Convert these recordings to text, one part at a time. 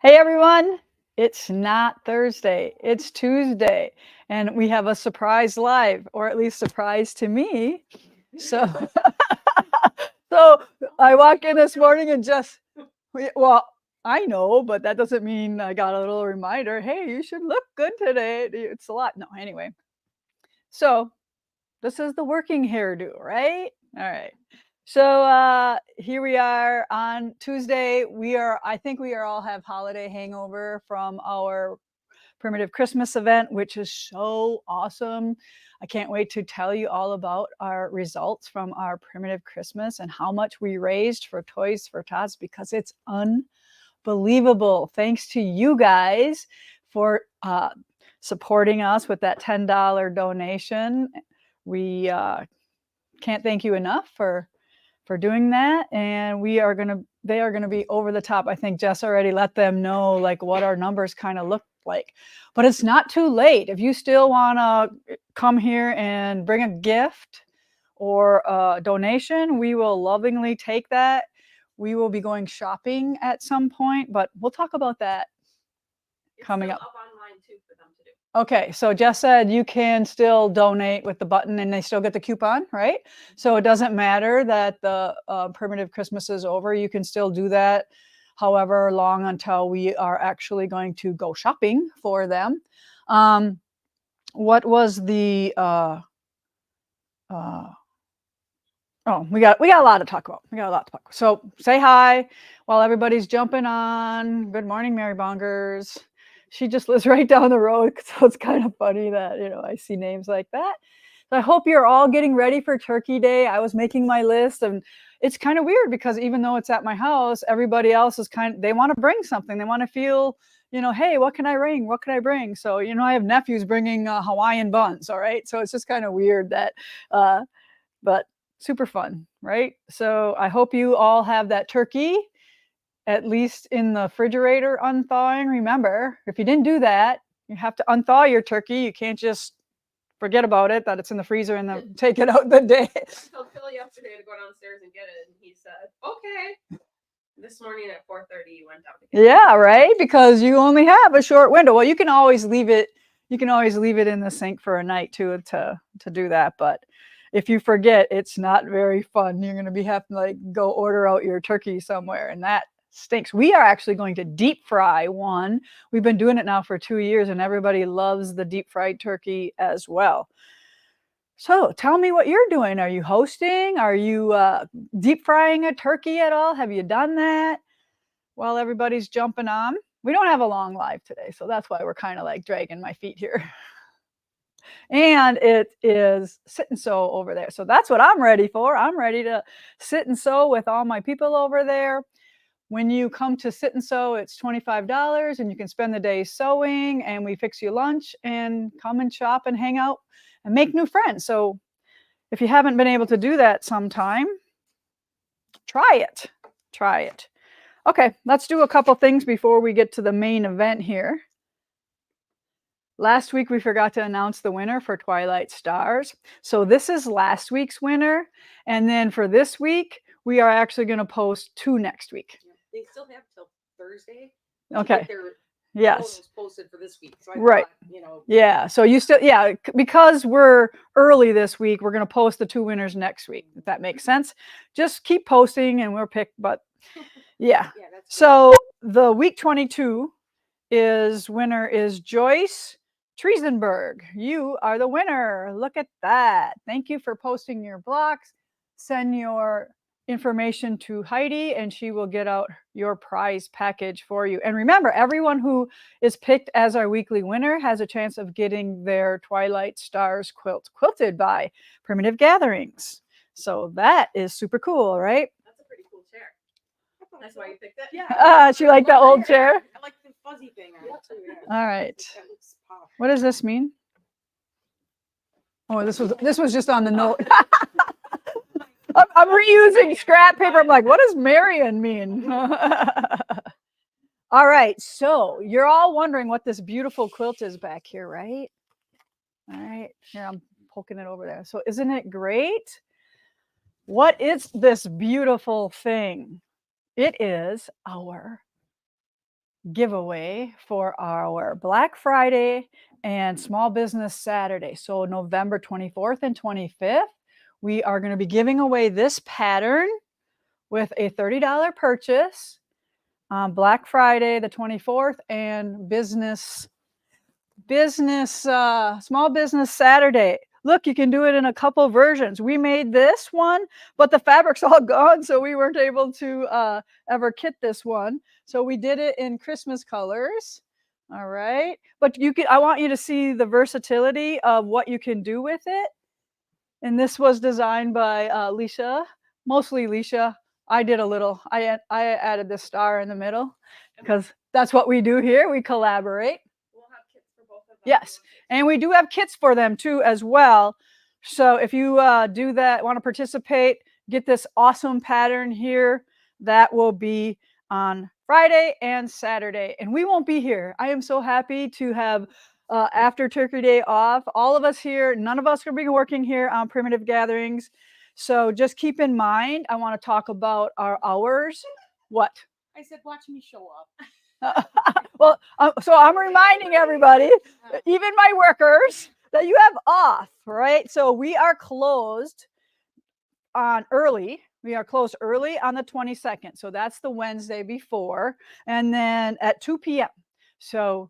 Hey everyone, it's not Thursday, it's Tuesday, and we have a surprise live, or at least surprise to me. So, so I walk in this morning and well, I know, but that doesn't mean I got a little reminder. Hey, you should look good today. It's a lot. No, anyway. So this is the working hairdo, right? All right. So here we are on Tuesday. I think we are all have holiday hangover from our primitive Christmas event, which is so awesome. I can't wait to tell you all about our results from our primitive Christmas and how much we raised for Toys for Tots because it's unbelievable. Thanks to you guys for supporting us with that $10 donation. We can't thank you enough for doing that, and they are gonna be over the top. I think Jess already let them know like what our numbers kind of look like, but it's not too late. If you still want to come here and bring a gift or a donation, we will lovingly take that. We will be going shopping at some point, but we'll talk about that coming up. Up online too for them to do. Okay, so Jess said you can still donate with the button and they still get the coupon, right? So it doesn't matter that the primitive Christmas is over. You can still do that however long until we are actually going to go shopping for them. What was the oh, we got a lot to talk about. So say hi while everybody's jumping on. Good morning, Mary Bongers. She just lives right down the road, so it's kind of funny that I see names like that. So I hope you're all getting ready for Turkey Day. I was making my list, and it's kind of weird because even though it's at my house, everybody else is they want to bring something. They want to feel, hey, what can I bring? What can I bring? So I have nephews bringing Hawaiian buns. All right, so it's just kind of weird that, but super fun, right? So I hope you all have that turkey at least in the refrigerator unthawing. Remember, if you didn't do that, you have to unthaw your turkey. You can't just forget about it, that it's in the freezer and then take it out the day. I told Phil yesterday to go downstairs and get it, and he said, okay. This morning at 4:30, he went down to get it. Yeah, right? Because you only have a short window. Well, you can always leave it in the sink for a night too to do that, but if you forget, it's not very fun. You're going to having to go order out your turkey somewhere, and that stinks. We are actually going to deep fry one. We've been doing it now for 2 years, and everybody loves the deep fried turkey as well. So tell me what you're doing. Are you hosting? Are you deep frying a turkey at all? Have you done that while everybody's jumping on? We don't have a long live today, so that's why we're kind of dragging my feet here. And it is sit and sew over there. So that's what I'm ready for. I'm ready to sit and sew with all my people over there. When you come to sit and sew, it's $25 and you can spend the day sewing, and we fix you lunch and come and shop and hang out and make new friends. So if you haven't been able to do that sometime, try it. Okay, let's do a couple things before we get to the main event here. Last week, we forgot to announce the winner for Twilight Stars. So this is last week's winner. And then for this week, we are actually going to post 2 next week. They still have till Thursday. Okay. Yes. Posted for this week. So right. Yeah. So because we're early this week, we're going to post the 2 winners next week, if that makes sense. Just keep posting and we'll pick, but yeah. So the week 22 winner is Joyce Triesenberg. You are the winner. Look at that. Thank you for posting your blocks. Send your information to Heidi and she will get out your prize package for you. And remember, everyone who is picked as our weekly winner has a chance of getting their Twilight Stars quilt quilted by Primitive Gatherings. So that is super cool, right? That's a pretty cool chair. That's why you picked that. Yeah. She liked that old chair. I like the fuzzy thing on it too. Yeah. All right. What does this mean? Oh, this was just on the note. I'm reusing scrap paper. I'm like, what does Marion mean? All right. So you're all wondering what this beautiful quilt is back here, right? All right. Here, I'm poking it over there. So isn't it great? What is this beautiful thing? It is our giveaway for our Black Friday and Small Business Saturday. So November 24th and 25th, we are going to be giving away this pattern with a $30 purchase on Black Friday, the 24th, and Small Business Saturday. Look, you can do it in a couple versions. We made this one, but the fabric's all gone, so we weren't able to ever kit this one. So we did it in Christmas colors. All right, but I want you to see the versatility of what you can do with it. And this was designed by Leisha, mostly Leisha. I did a little. I added the star in the middle because that's what we do here. We collaborate. We'll have kits for both of them. Yes, and we do have kits for them too as well. So if you do that, want to participate, get this awesome pattern here. That will be on Friday and Saturday, and we won't be here. I am so happy to have after Turkey Day off, all of us here. None of us are be working here on Primitive Gatherings. So just keep in mind, I want to talk about our hours. What? I said, watch me show up. Well, so I'm reminding everybody, even my workers, that you have off, right? So we are closed early. We are closed early on the 22nd. So that's the Wednesday before, and then at 2 p.m. So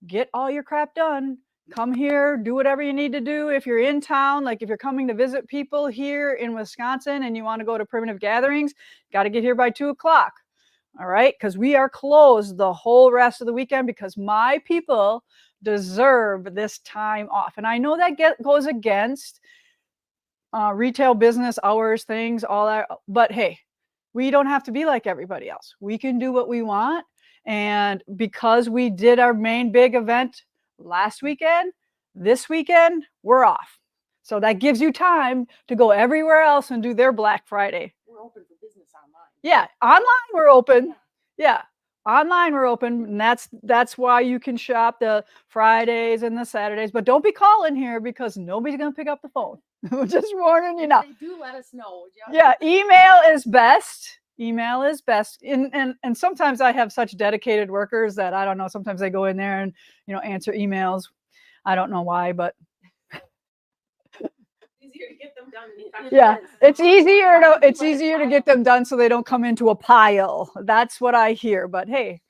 get all your crap done. Come here, do whatever you need to do. If you're in town, like if you're coming to visit people here in Wisconsin and you want to go to Primitive Gatherings, got to get here by 2 o'clock. All right, because we are closed the whole rest of the weekend because my people deserve this time off. And I know that goes against retail business hours, things, all that. But hey, we don't have to be like everybody else. We can do what we want. And because we did our main big event last weekend, this weekend, we're off. So that gives you time to go everywhere else and do their Black Friday. We're open for business online. Yeah, online we're open. Yeah, online we're open, and that's why you can shop the Fridays and the Saturdays. But don't be calling here because nobody's gonna pick up the phone. Just warning you now. They do let us know. Yeah, email is best. Email is best. And sometimes I have such dedicated workers that I don't know. Sometimes they go in there and answer emails. I don't know why, but Easier to get them done. yeah, it's easier to get them done so they don't come into a pile. That's what I hear. But hey,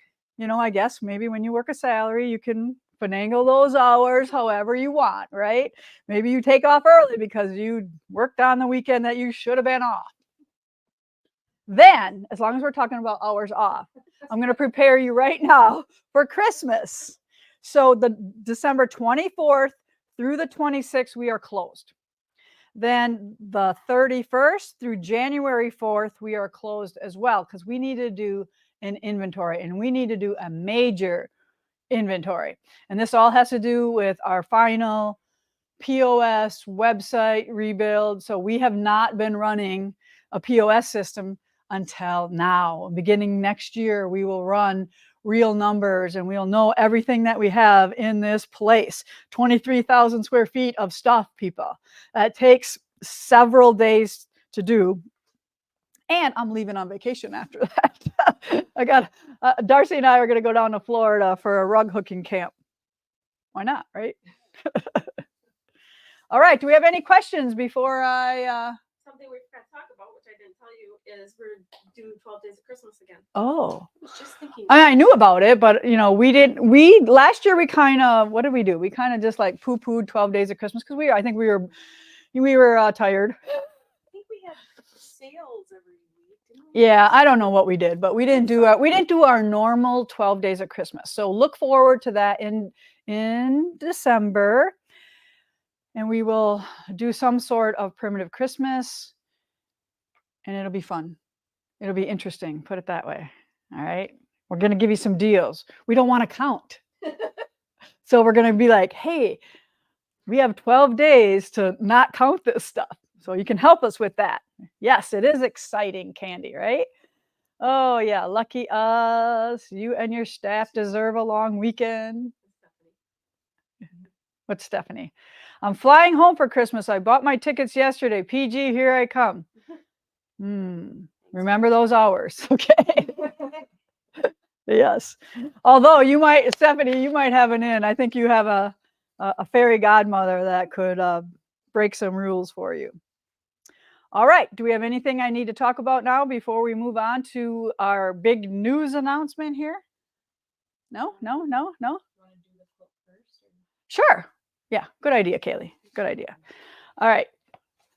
I guess maybe when you work a salary, you can finagle those hours however you want, right? Maybe you take off early because you worked on the weekend that you should have been off. Then, as long as we're talking about hours off, I'm going to prepare you right now for Christmas. So the December 24th through the 26th, we are closed. Then the 31st through January 4th, we are closed as well because we need to do an inventory and we need to do a major inventory. And this all has to do with our final POS website rebuild. So we have not been running a POS system until now. Beginning next year, we will run real numbers and we'll know everything that we have in this place. 23,000 square feet of stuff, people. That takes several days to do. And I'm leaving on vacation after that. I got Darcy and I are going to go down to Florida for a rug hooking camp. Why not, right? All right. Do we have any questions before I... Something we forgot to talk about, which I didn't tell you, is we're doing 12 Days of Christmas again. Oh. I was just thinking. I knew about it, but we didn't. Last year we kind of, what did we do? We kind of just like poo-pooed 12 Days of Christmas because I think we were tired. I think we had sales every week. Didn't we? Yeah, I don't know what we did, but we didn't do our normal 12 Days of Christmas. So look forward to that in December. And we will do some sort of primitive Christmas, and it'll be fun. It'll be interesting, put it that way. All right. We're going to give you some deals. We don't want to count. So we're going to be like, hey, we have 12 days to not count this stuff. So you can help us with that. Yes, it is exciting, Candy, right? Oh, yeah. Lucky us. You and your staff deserve a long weekend. What's Stephanie? I'm flying home for Christmas. I bought my tickets yesterday. PG, here I come. Remember those hours, okay? Yes. Although you might, Stephanie, you might have an in. I think you have a fairy godmother that could break some rules for you. All right. Do we have anything I need to talk about now before we move on to our big news announcement here? No. Want to do the quilt first? Or... Sure. Yeah. Good idea, Kaylee. Good idea. All right.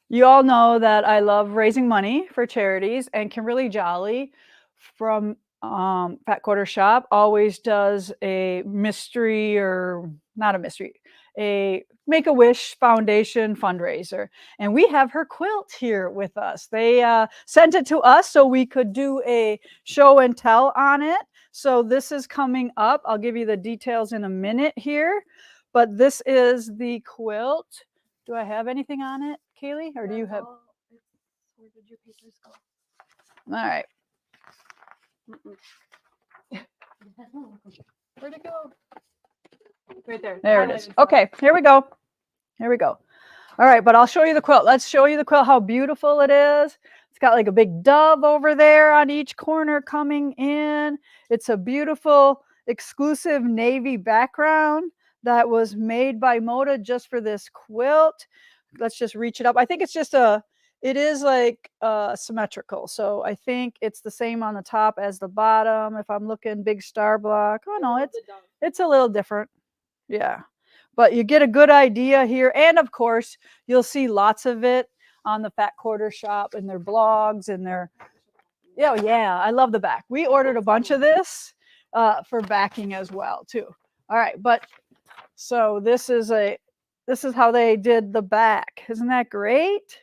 You all know that I love raising money for charities, and Kimberly Jolly from Fat Quarter Shop always does a mystery, or not a mystery, a Make-A-Wish Foundation fundraiser. And we have her quilt here with us. They sent it to us so we could do a show and tell on it. So this is coming up. I'll give you the details in a minute here. But this is the quilt. Do I have anything on it, Kaylee, or do you have? Where did your papers go? All right. Where'd it go? Right there. There it is. Okay, here we go. Here we go. All right, but I'll show you the quilt. Let's show you the quilt, how beautiful it is. It's got like a big dove over there on each corner coming in. It's a beautiful, exclusive navy background that was made by Moda just for this quilt. Let's just reach it up. I think it's just it is like symmetrical. So I think it's the same on the top as the bottom. If I'm looking big star block, oh no, it's a little different. Yeah, but you get a good idea here. And of course, you'll see lots of it on the Fat Quarter Shop and their blogs and their, oh yeah, I love the back. We ordered a bunch of this for backing as well too. All right, but so this is how they did the back. Isn't that great?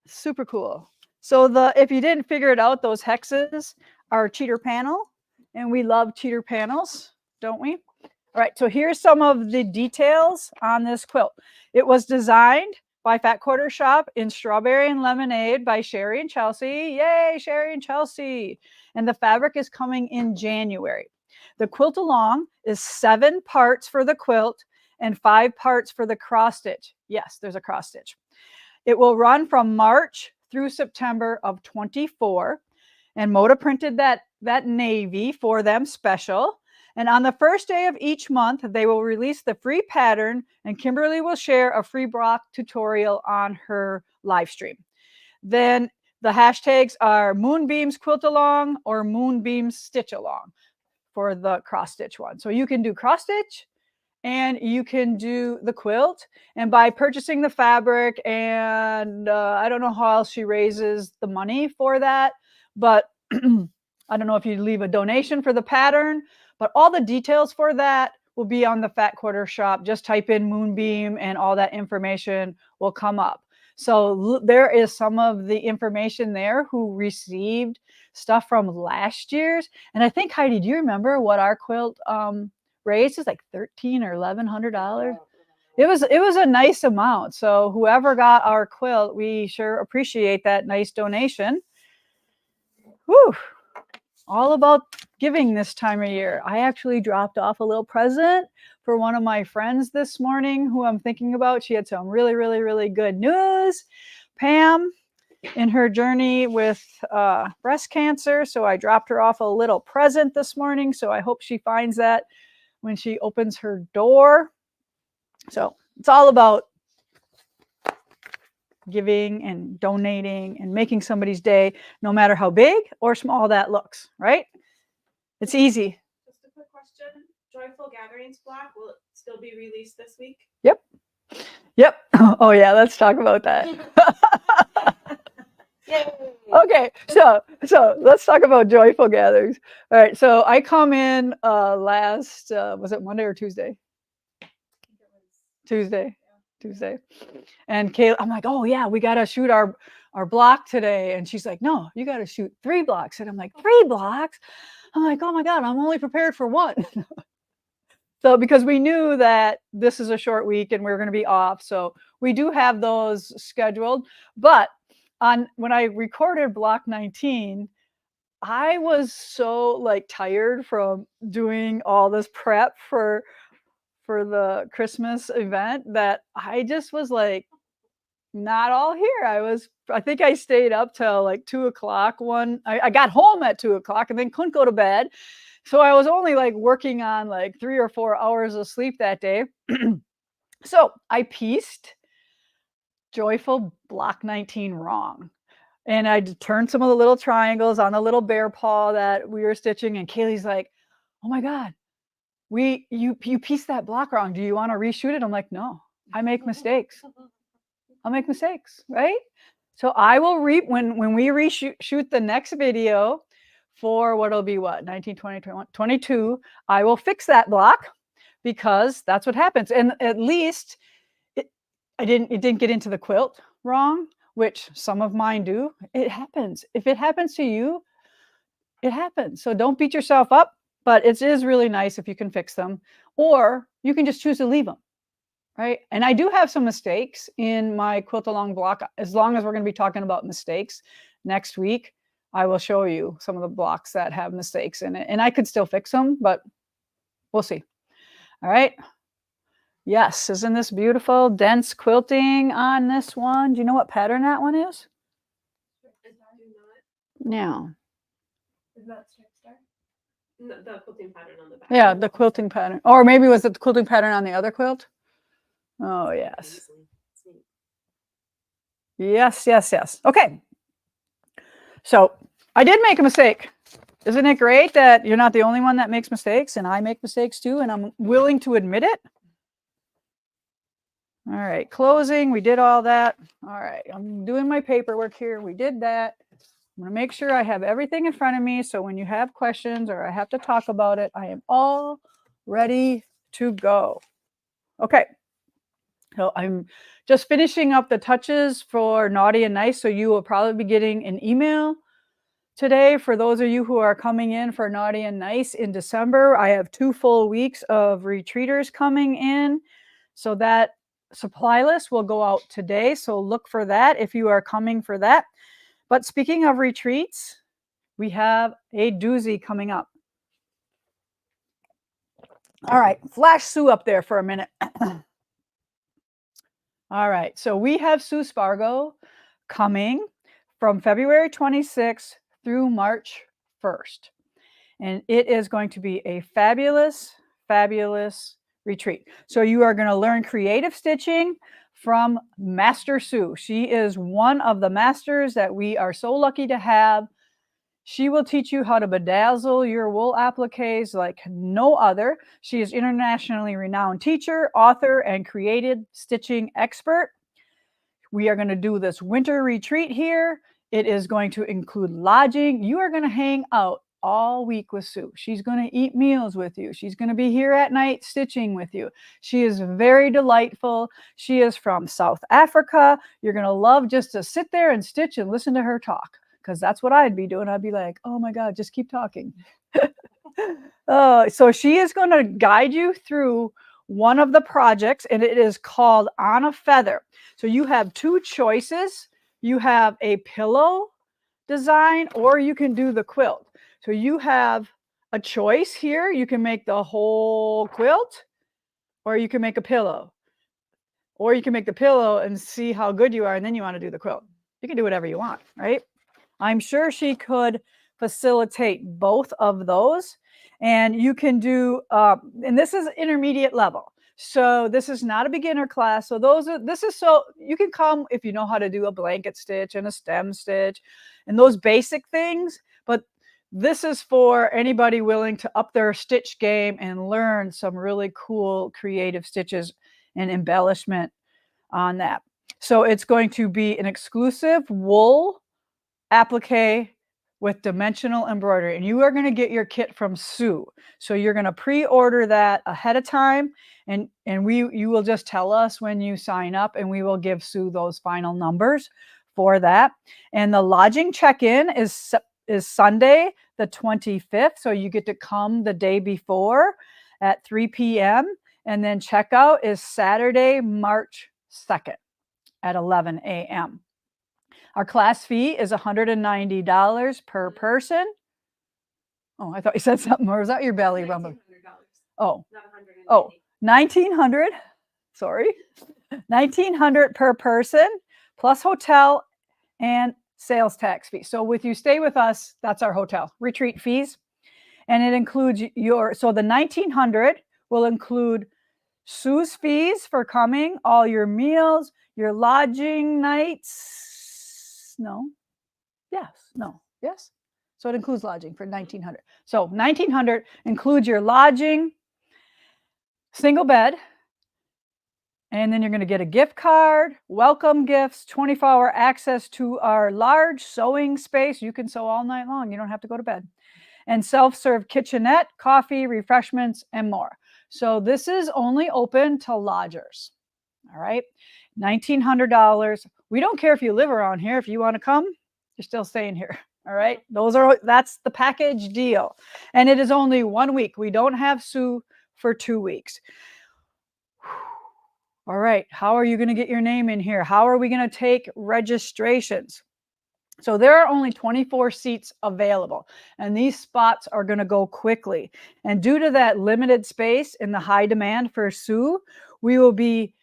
Super cool. So if you didn't figure it out, those hexes are cheater panel, and we love cheater panels, don't we? All right, so here's some of the details on this quilt. It was designed by Fat Quarter Shop in Strawberry and Lemonade by Sherry and Chelsea. Yay, Sherry and Chelsea. And the fabric is coming in January. The quilt along is 7 parts for the quilt and 5 parts for the cross stitch. Yes, there's a cross stitch. It will run from March through September of 24. And Moda printed that navy for them special. And on the first day of each month, they will release the free pattern, and Kimberly will share a free block tutorial on her live stream. Then the hashtags are Moonbeams Quilt Along or Moonbeams Stitch Along for the cross stitch one. So you can do cross stitch and you can do the quilt. And by purchasing the fabric, and I don't know how else she raises the money for that, but I don't know if you leave a donation for the pattern, but all the details for that will be on the Fat Quarter Shop. Just type in Moonbeam and all that information will come up. So there is some of the information there who received stuff from last year's. And I think, Heidi, do you remember what our quilt raised? Is like $1,300 or $1,100. It was a nice amount. So whoever got our quilt, we sure appreciate that nice donation. Whew. All about giving this time of year. I actually dropped off a little present for one of my friends this morning who I'm thinking about. She had some really, really, really good news. Pam, in her journey with breast cancer. So I dropped her off a little present this morning. So I hope she finds that when she opens her door. So it's all about giving and donating and making somebody's day, no matter how big or small that looks, right? It's easy. Just a quick question. Joyful Gatherings block, will it still be released this week? Yep. Oh yeah, let's talk about that. Yay. Okay, so let's talk about Joyful Gatherings. All right, so I come in last, was it Monday or Tuesday? Tuesday. And Kayla, I'm like, oh yeah, we gotta shoot our block today. And she's like, no, you gotta shoot 3 blocks. And I'm like, 3 blocks? I'm like, oh my God, I'm only prepared for 1. So because we knew that this is a short week and we're gonna be off. So we do have those scheduled. But when I recorded block 19, I was so like tired from doing all this prep for the Christmas event that I just was like, not all here. I think I stayed up till like 2:00 I got home at 2:00 and then couldn't go to bed. So I was only like working on like 3 or 4 hours of sleep that day. So I pieced Joyful Block 19 wrong. And I turned some of the little triangles on the little bear paw that we were stitching. And Kaylee's like, oh my God, you pieced that block wrong. Do you want to reshoot it? I'm like, no, I make mistakes. I'll make mistakes, right? So I will when we reshoot the next video for what'll be 19, 20, 21, 22, I will fix that block because that's what happens. And at least it didn't get into the quilt wrong, which some of mine do. It happens. If it happens to you, it happens. So don't beat yourself up, but it is really nice if you can fix them, or you can just choose to leave them. Right. And I do have some mistakes in my quilt along block. As long as we're going to be talking about mistakes next week, I will show you some of the blocks that have mistakes in it. And I could still fix them, but we'll see. All right. Yes. Isn't this beautiful? Dense quilting on this one. Do you know what pattern that one is? No. Is that Strip Star? No, the quilting pattern on the back. Yeah, the quilting pattern. Or maybe was it the quilting pattern on the other quilt? Oh, yes. Yes, yes, yes. Okay. So I did make a mistake. Isn't it great that you're not the only one that makes mistakes, and I make mistakes too, and I'm willing to admit it? All right, closing, we did all that. All right, I'm doing my paperwork here. We did that. I'm going to make sure I have everything in front of me, so when you have questions or I have to talk about it, I am all ready to go. Okay. So I'm just finishing up the touches for Naughty and Nice. So you will probably be getting an email today for those of you who are coming in for Naughty and Nice in December. I have 2 full weeks of retreaters coming in. So that supply list will go out today. So look for that if you are coming for that. But speaking of retreats, we have a doozy coming up. All right, flash Sue up there for a minute. All right, so we have Sue Spargo coming from February 26th through March 1st. And it is going to be a fabulous, fabulous retreat. So you are going to learn creative stitching from Master Sue. She is one of the masters that we are so lucky to have. She will teach you how to bedazzle your wool appliques like no other. She is internationally renowned teacher, author, and creative stitching expert. We are going to do this winter retreat here. It is going to include lodging. You are going to hang out all week with Sue. She's going to eat meals with you. She's going to be here at night stitching with you. She is very delightful. She is from South Africa. You're going to love just to sit there and stitch and listen to her talk, because that's what I'd be doing. I'd be like, oh my God, just keep talking. So she is going to guide you through one of the projects, and it is called On a Feather. So you have 2 choices. You have a pillow design, or you can do the quilt. So you have a choice here. You can make the whole quilt, or you can make a pillow. Or you can make the pillow and see how good you are, and then you want to do the quilt. You can do whatever you want, right? I'm sure she could facilitate both of those. And you can do, and this is intermediate level. So this is not a beginner class. So so you can come if you know how to do a blanket stitch and a stem stitch and those basic things. But this is for anybody willing to up their stitch game and learn some really cool creative stitches and embellishment on that. So it's going to be an exclusive wool applique with dimensional embroidery, and you are going to get your kit from Sue. So you're going to pre-order that ahead of time, and you will just tell us when you sign up, and we will give Sue those final numbers for that. And the lodging check-in is Sunday the 25th, so you get to come the day before at 3 p.m. and then checkout is Saturday, March 2nd at 11 a.m. Our class fee is $190 per person. Oh, I thought you said something, or was that your belly rumble? Oh, $1,900. Sorry, $1,900 per person plus hotel and sales tax fee. So with you stay with us, that's our hotel retreat fees. And it includes so the 1900 will include Sue's fees for coming, all your meals, your lodging nights. Yes. So it includes lodging for 1900. So 1900 includes your lodging, single bed, and then you're going to get a gift card, welcome gifts, 24-hour access to our large sewing space. You can sew all night long. You don't have to go to bed. And self-serve kitchenette, coffee, refreshments, and more. So this is only open to lodgers. All right, $1,900. We don't care if you live around here. If you want to come, you're still staying here. All right, that's the package deal. And it is only 1 week. We don't have Sue for 2 weeks. All right, how are you going to get your name in here? How are we going to take registrations? So there are only 24 seats available, and these spots are going to go quickly. And due to that limited space and the high demand for Sue, we will be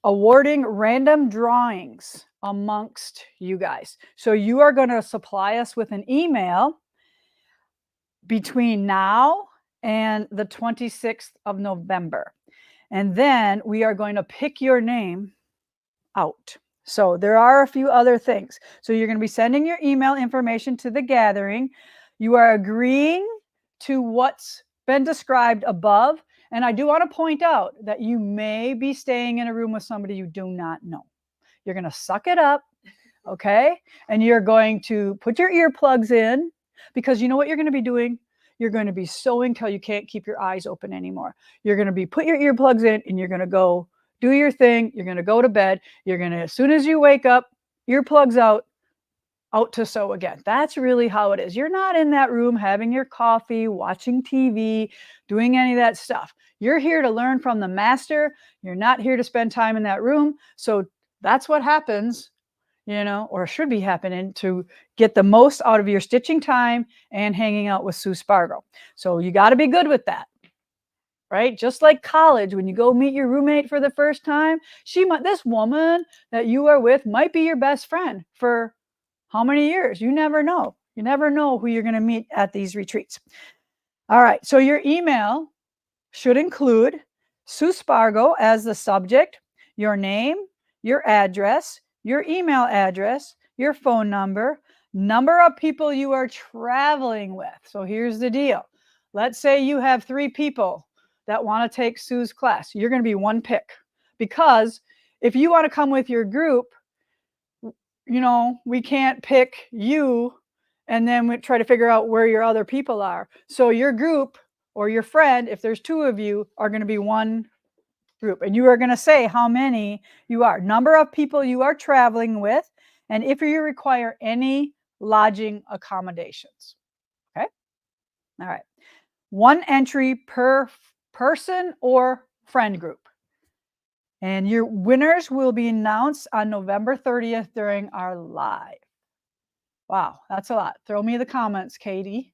awarding random drawings amongst you guys. So you are going to supply us with an email between now and the 26th of November. And then we are going to pick your name out. So there are a few other things. So you're going to be sending your email information to the gathering. You are agreeing to what's been described above. And I do want to point out that you may be staying in a room with somebody you do not know. You're going to suck it up, okay? And you're going to put your earplugs in, because you know what you're going to be doing? You're going to be sewing till you can't keep your eyes open anymore. You're going to be put your earplugs in, and you're going to go do your thing. You're going to go to bed. You're going to, as soon as you wake up, earplugs out to sew again. That's really how it is. You're not in that room having your coffee, watching TV, doing any of that stuff. You're here to learn from the master. You're not here to spend time in that room. So that's what happens, or should be happening, to get the most out of your stitching time and hanging out with Sue Spargo. So you got to be good with that. Right? Just like college, when you go meet your roommate for the first time, this woman that you are with might be your best friend for how many years? You never know. You never know who you're going to meet at these retreats. All right. So your email should include Sue Spargo as the subject, your name, your address, your email address, your phone number of people you are traveling with. So here's the deal. Let's say you have 3 people that want to take Sue's class. You're going to be one pick, because if you want to come with your group, we can't pick you and then we try to figure out where your other people are. So your group or your friend, if there's 2 of you, are going to be one group, and you are going to say how many you are, number of people you are traveling with, and if you require any lodging accommodations. Okay. All right. 1 entry per person or friend group. And your winners will be announced on November 30th during our live. Wow, that's a lot. Throw me the comments, Kaylee.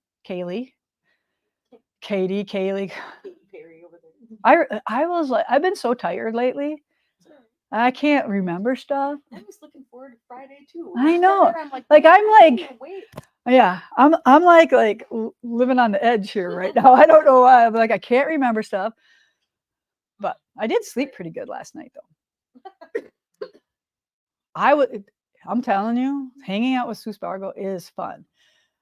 Katy Perry over there. I was like, I've been so tired lately. I can't remember stuff. I was looking forward to Friday too. I know. I'm like, wait. Yeah, I'm like living on the edge here right now. I don't know why. I'm like, I can't remember stuff. But I did sleep pretty good last night, though. I'm telling you, hanging out with Sue Spargo is fun.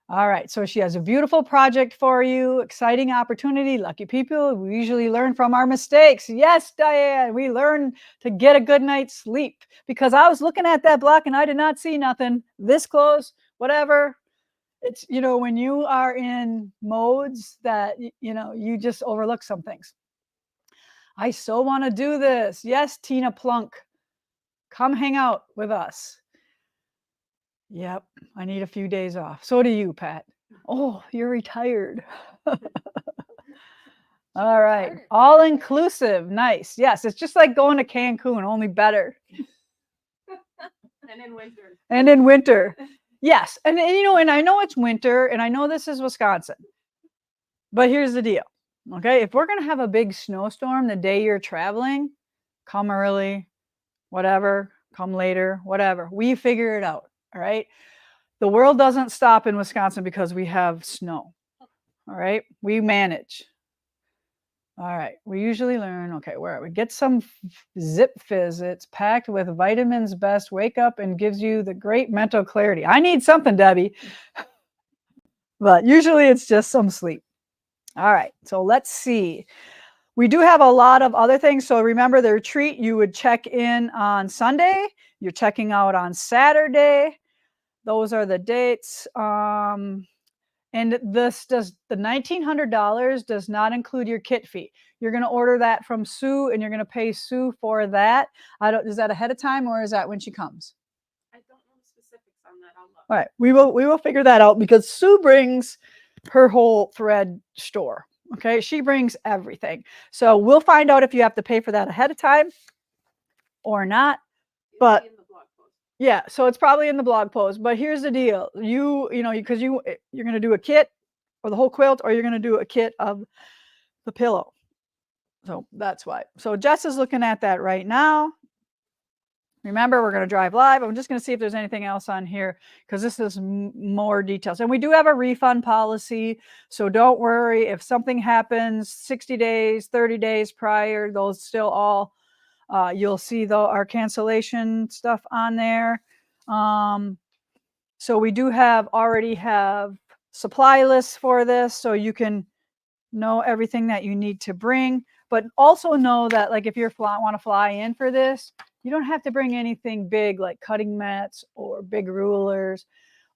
All right, so she has a beautiful project for you, exciting opportunity, lucky people. We usually learn from our mistakes. Yes, Diane, we learn to get a good night's sleep, because I was looking at that block and I did not see nothing this close, whatever. It's, when you are in modes that, you just overlook some things. I so want to do this. Yes, Tina Plunk, come hang out with us. Yep, I need a few days off. So do you, Pat. Oh, you're retired. All right, all inclusive, nice. Yes, it's just like going to Cancun, only better. And in winter. And in winter. Yes, and I know it's winter, and I know this is Wisconsin. But here's the deal. Okay, if we're going to have a big snowstorm the day you're traveling, come early, whatever, come later, whatever. We figure it out. All right. The world doesn't stop in Wisconsin because we have snow. All right. We manage. All right. We usually learn, okay, where are we? Get some Zip Fizz. It's packed with vitamins best. Wake up and gives you the great mental clarity. I need something, Debbie. But usually it's just some sleep. All right. So let's see. We do have a lot of other things. So remember the retreat, you would check in on Sunday. You're checking out on Saturday. Those are the dates. And this does, the $1,900 does not include your kit fee. You're going to order that from Sue and you're going to pay Sue for that. Is that ahead of time or is that when she comes? I don't know the specifics on that. I'll look. All right. We will figure that out because Sue brings her whole thread store. Okay, she brings everything. So we'll find out if you have to pay for that ahead of time or not. But in the blog post. Yeah, so it's probably in the blog post. But here's the deal: because you're going to do a kit or the whole quilt, or you're going to do a kit of the pillow. So that's why. So Jess is looking at that right now. Remember, we're going to drive live. I'm just going to see if there's anything else on here because this is more details. And we do have a refund policy. So don't worry if something happens 60 days, 30 days prior, those still all, you'll see our cancellation stuff on there. So we do already have supply lists for this. So you can know everything that you need to bring. But also know that like if you want to fly in for this, you don't have to bring anything big like cutting mats or big rulers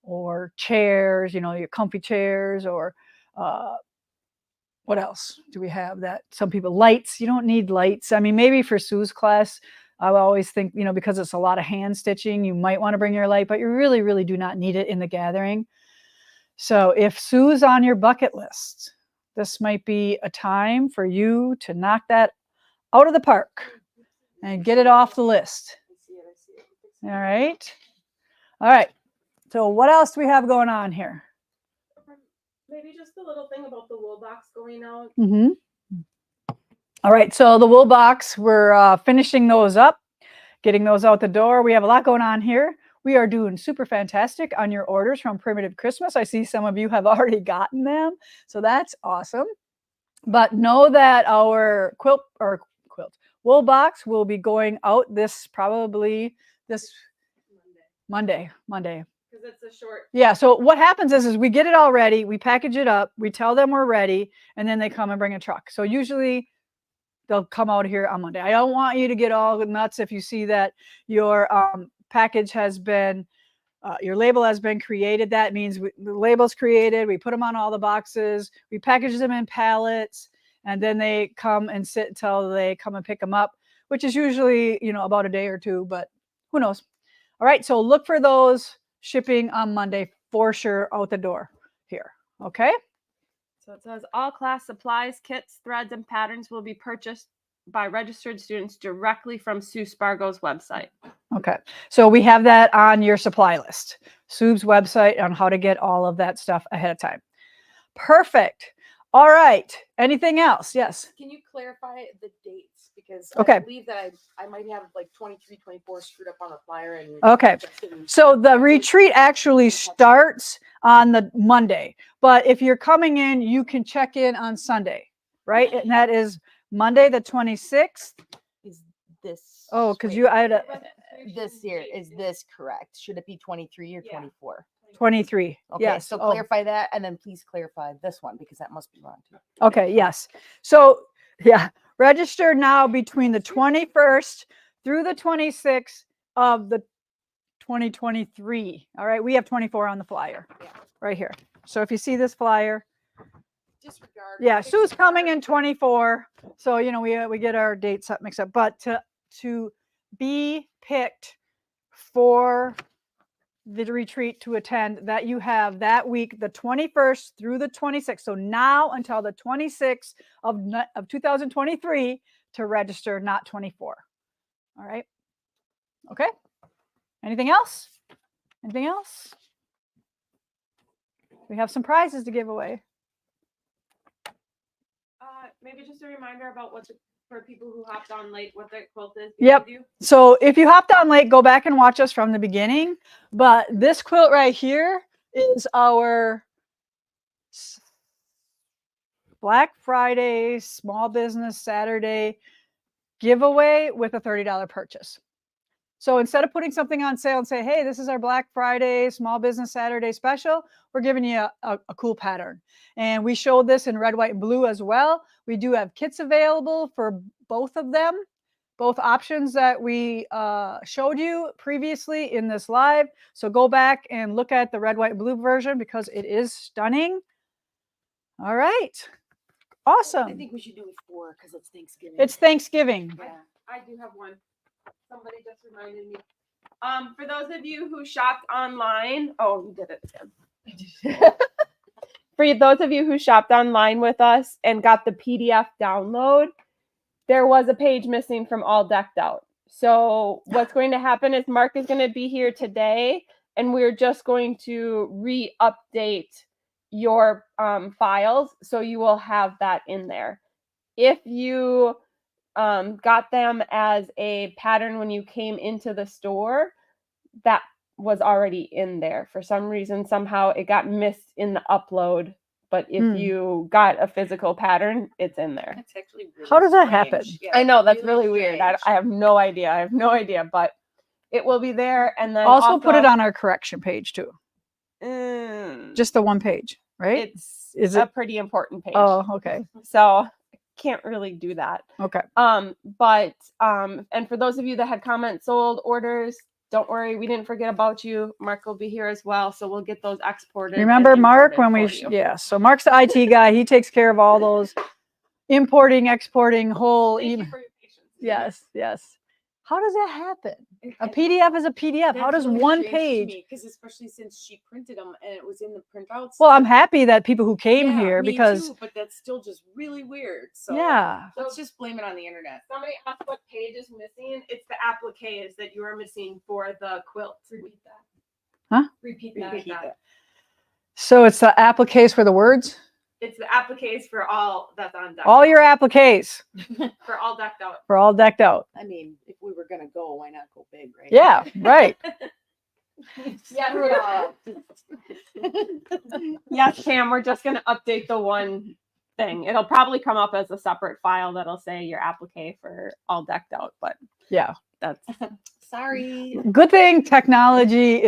or chairs, your comfy chairs or what else do we have that some people, lights. You don't need lights. I mean, maybe for Sue's class, I always think, because it's a lot of hand stitching, you might want to bring your light, but you really, really do not need it in the gathering. So if Sue's on your bucket list, this might be a time for you to knock that out of the park and get it off the list. All right. All right. So what else do we have going on here? Maybe just a little thing about the wool box going out. Mm-hmm. All right. So the wool box, we're finishing those up, getting those out the door. We have a lot going on here. We are doing super fantastic on your orders from Primitive Christmas. I see some of you have already gotten them. So that's awesome. But know that our wool box will be going out probably this Monday. Because it's a short. Yeah. So what happens is we get it all ready. We package it up. We tell them we're ready. And then they come and bring a truck. So usually they'll come out here on Monday. I don't want you to get all nuts if you see that your package has been, your label has been created. That means the label's created. We put them on all the boxes. We package them in pallets. And then they come and sit until they come and pick them up, which is usually, about a day or two, but who knows? All right. So look for those shipping on Monday for sure out the door here. Okay. So it says all class supplies, kits, threads, and patterns will be purchased by registered students directly from Sue Spargo's website. Okay. So we have that on your supply list, Sue's website, on how to get all of that stuff ahead of time. Perfect. All right. Anything else? Yes. Can you clarify the dates? Because Okay. I believe that I might have like 23, 24 screwed up on the flyer. And Okay. So the retreat actually starts on the Monday, but if you're coming in, you can check in on Sunday, right? And that is Monday the 26th. Is this? Oh, because wait, I had this year. Is this correct? Should it be 23 or 24? 23. Okay, Yes. so Oh. clarify that, and then please clarify this one because that must be wrong too. Okay. Yes. So yeah, register now between the 21st through the 26th of the 2023. All right. We have 24 on the flyer right here. So if you see this flyer, Disregard. yeah, Sue's coming in 24. So, we get our dates up mixed up, but to be picked for the retreat to attend, that you have that week, the 21st through the 26th. So now until the 26th of 2023 to register, not 24. All right. Okay. Anything else? Anything else? We have some prizes to give away. Maybe just a reminder about what the for people who hopped on late what the quilt is? Yep. behind you? So if you hopped on late, go back and watch us from the beginning. But this quilt right here is our Black Friday Small Business Saturday giveaway with a $30 purchase. So instead of putting something on sale and say, hey, this is our Black Friday Small Business Saturday special, we're giving you a cool pattern. And we showed this in red, white, and blue as well. We do have kits available for both of them, both options that we showed you previously in this live. So go back and look at the red, white, and blue version because it is stunning. All right. Awesome. I think we should do it 4 because it's Thanksgiving. It's Thanksgiving. Yeah. I do have one. Somebody just reminded me. For those of you who shopped online, oh, you did it again. For those of you who shopped online with us and got the PDF download, there was a page missing from All Decked Out. So what's going to happen is Mark is going to be here today, and we're just going to re-update your files, so you will have that in there. If you got them as a pattern when you came into the store, that was already in there. For some reason, somehow it got missed in the upload. But if you got a physical pattern, it's in there. That's actually really How does that happen? Yeah, I know that's really really weird. strange. I have no idea. But it will be there. And then Also put it on our correction page too. Mm, Just the one page, right? it's a pretty important page. Oh, okay. So can't really do that. Okay. But and for those of you that had comments sold orders, don't worry, we didn't forget about you. Mark will be here as well, so we'll get those exported. Remember Mark when we, you. yeah, so Mark's the IT guy. He takes care of all those importing, exporting, whole Thank you email. for your patience. Yes, yes. How does that happen? A PDF is a PDF. How does one page? Because especially since she printed them and it was in the printouts. Well, I'm happy that people who came here me because too, but that's still just really weird. So yeah. let's just blame it on the internet. Somebody asked what page is missing. It's the appliques that you are missing for the quilt. Repeat that. Huh? Repeat Repeat that. that. So it's the appliques for the words. It's the appliques for all that's on deck. All your appliques For all decked out. for all decked out. I mean, if we were gonna go, why not go big, right? Yeah, right. Yeah. Yes, Pam, we're just gonna update the one thing. It'll probably come up as a separate file that'll say your applique for all decked out, but Yeah. that's Sorry. Good thing technology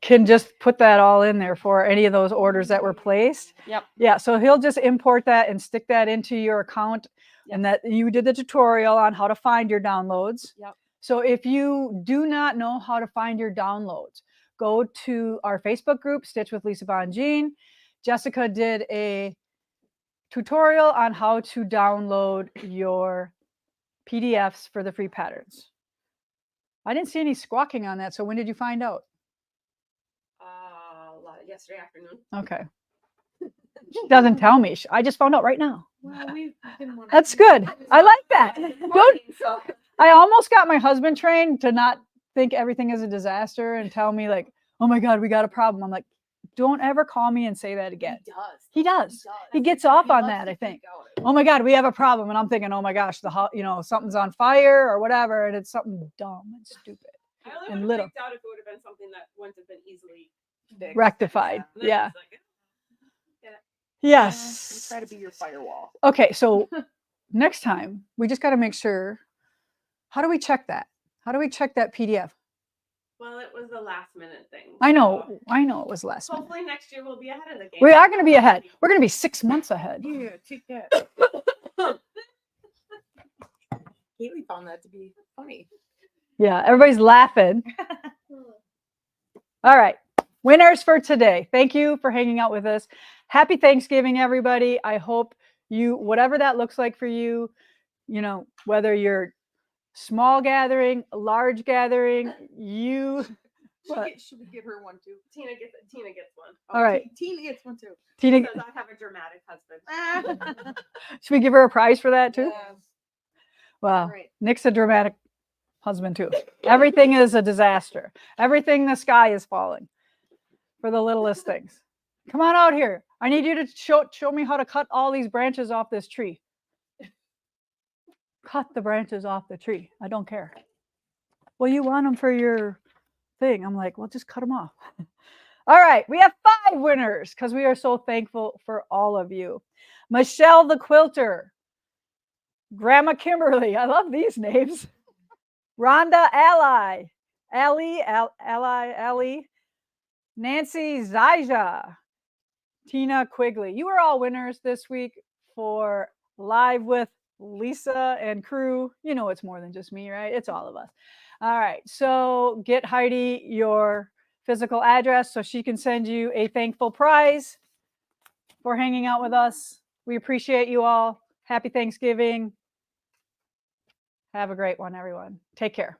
can just put that all in there for any of those orders that were placed. Yep. Yeah, so he'll just import that and stick that into your account and that you did the tutorial on how to find your downloads. Yep. So if you do not know how to find your downloads, go to our Facebook group, Stitch with Lisa Bongean. Jessica did a tutorial on how to download your PDFs for the free patterns. I didn't see any squawking on that. So when did you find out? Yesterday afternoon. Okay. She doesn't tell me. I just found out right now. Well, we didn't want That's good. I like that. Don't, So I almost got my husband trained to not think everything is a disaster and tell me like, oh my God, we got a problem. I'm like, don't ever call me and say that again. He does. He does. He gets off on that, I think. Oh my God, we have a problem. And I'm thinking, oh my gosh, something's on fire or whatever. And it's something dumb and stupid. I only And would have little. freaked out if it would have been something that wouldn't have been easily fixed. Rectified. And then Yeah. it's like, Yes. Try to be your firewall. Okay, so next time we just got to make sure. How do we check that? How do we check that PDF? well, it was a last minute thing. I know it was last minute. Hopefully next year we'll be ahead of the game. We are going to be ahead. We're going to be 6 months ahead. Yeah, take that. Haley found that to be funny. Yeah, everybody's laughing. All right, winners for today. Thank you for hanging out with us. Happy Thanksgiving, everybody. I hope whatever that looks like for you, whether you're small gathering, large gathering, Should we give her one too? Tina gets one. All right. Tina gets one too. Tina, Because I have a dramatic husband. should we give her a prize for that too? Yes. Wow. All right. Nick's a dramatic husband too. Everything is a disaster. Everything in the sky is falling for the littlest things. Come on out here. I need you to show me how to cut all these branches off this tree. cut the branches off the tree. I don't care. Well, you want them for your thing. I'm like, well, just cut them off. All right, we have 5 winners because we are so thankful for all of you. Michelle the Quilter, Grandma Kimberly, I love these names. Rhonda Allie, Nancy Zaija, Tina Quigley. You are all winners this week for Live with Lisa and crew. You know it's more than just me, right? It's all of us. All right, so get Heidi your physical address so she can send you a thankful prize for hanging out with us. We appreciate you all. Happy Thanksgiving. Have a great one, everyone. Take care.